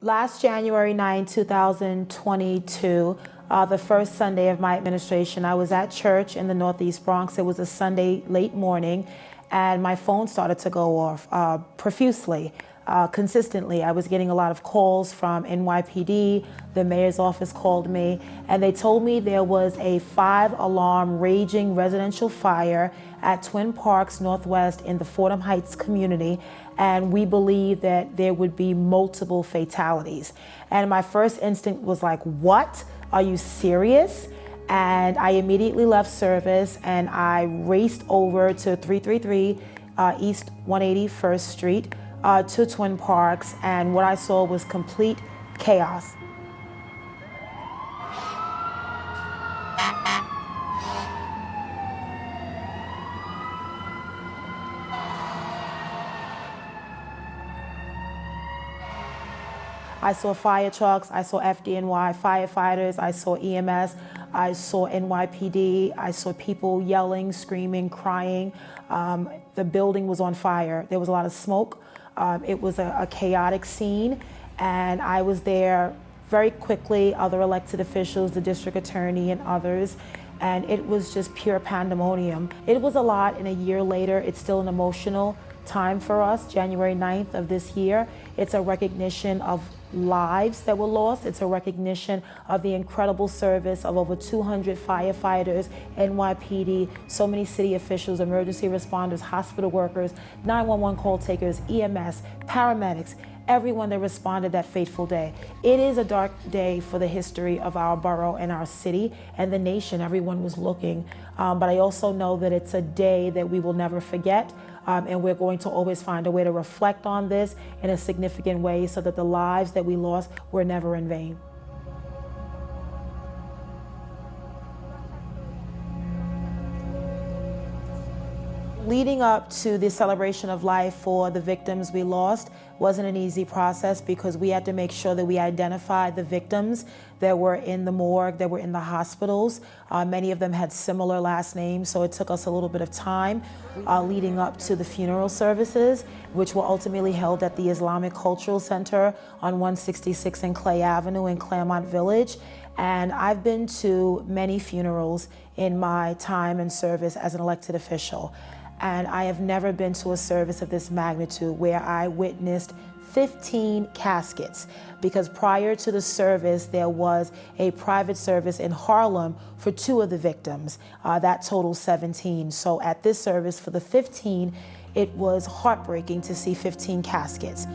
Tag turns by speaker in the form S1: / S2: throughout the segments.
S1: Last January 9, 2022, the first Sunday of my administration, I was at church in the Northeast Bronx. It was a Sunday late morning, and my phone started to go off profusely, consistently. I was getting a lot of calls from NYPD. The mayor's office called me, and they told me there was a 5-alarm raging residential fire at Twin Parks Northwest in the Fordham Heights community, and we believe that there would be multiple fatalities. And my first instinct was like, what? Are you serious? And I immediately left service and I raced over to 333 East 181st Street to Twin Parks, and what I saw was complete chaos. I saw fire trucks, I saw FDNY firefighters, I saw EMS, I saw NYPD, I saw people yelling, screaming, crying. The building was on fire. There was a lot of smoke. It was a chaotic scene, and I was there very quickly, other elected officials, the district attorney and others, and it was just pure pandemonium. It was a lot, and a year later, it's still an emotional time for us. January 9th of this year, it's a recognition of lives that were lost. It's a recognition of the incredible service of over 200 firefighters, NYPD, so many city officials, emergency responders, hospital workers, 911 call takers, EMS, paramedics, everyone that responded that fateful day. It is a dark day for the history of our borough and our city and the nation. Everyone was looking, but I also know that it's a day that we will never forget. And we're going to always find a way to reflect on this in a significant way so that the lives that we lost were never in vain. Leading up to the celebration of life for the victims we lost wasn't an easy process because we had to make sure that we identified the victims that were in the morgue, that were in the hospitals. Many of them had similar last names, so it took us a little bit of time leading up to the funeral services, which were ultimately held at the Islamic Cultural Center on 166 and Clay Avenue in Claremont Village. And I've been to many funerals in my time and service as an elected official. And I have never been to a service of this magnitude where I witnessed 15 caskets, because prior to the service, there was a private service in Harlem for 2 of the victims. That totals 17. So at this service for the 15, it was heartbreaking to see 15 caskets.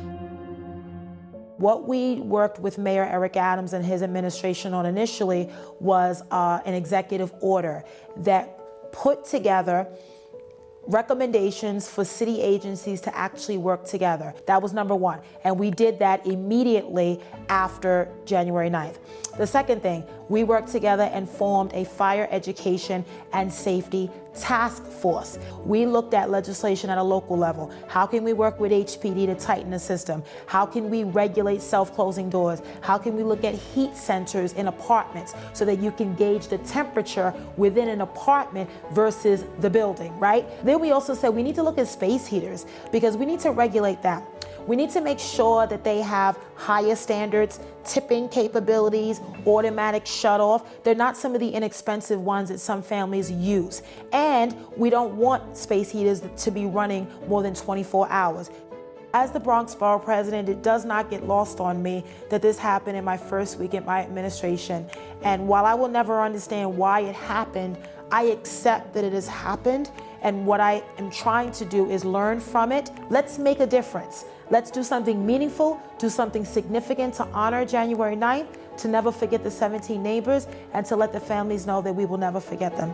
S1: What we worked with Mayor Eric Adams and his administration on initially was an executive order that put together recommendations for city agencies to actually work together. That was number 1. And we did that immediately after January 9th. The second thing, we worked together and formed a fire education and safety task force. We looked at legislation at a local level. How can we work with HPD to tighten the system? How can we regulate self-closing doors? How can we look at heat sensors in apartments so that you can gauge the temperature within an apartment versus the building, right? Then we also said we need to look at space heaters because we need to regulate that. We need to make sure that they have higher standards, tipping capabilities, automatic shut-off. They're not some of the inexpensive ones that some families use. And we don't want space heaters to be running more than 24 hours. As the Bronx Borough President, it does not get lost on me that this happened in my first week in my administration. And while I will never understand why it happened, I accept that it has happened. And what I am trying to do is learn from it. Let's make a difference. Let's do something meaningful, do something significant to honor January 9th, to never forget the 17 neighbors, and to let the families know that we will never forget them.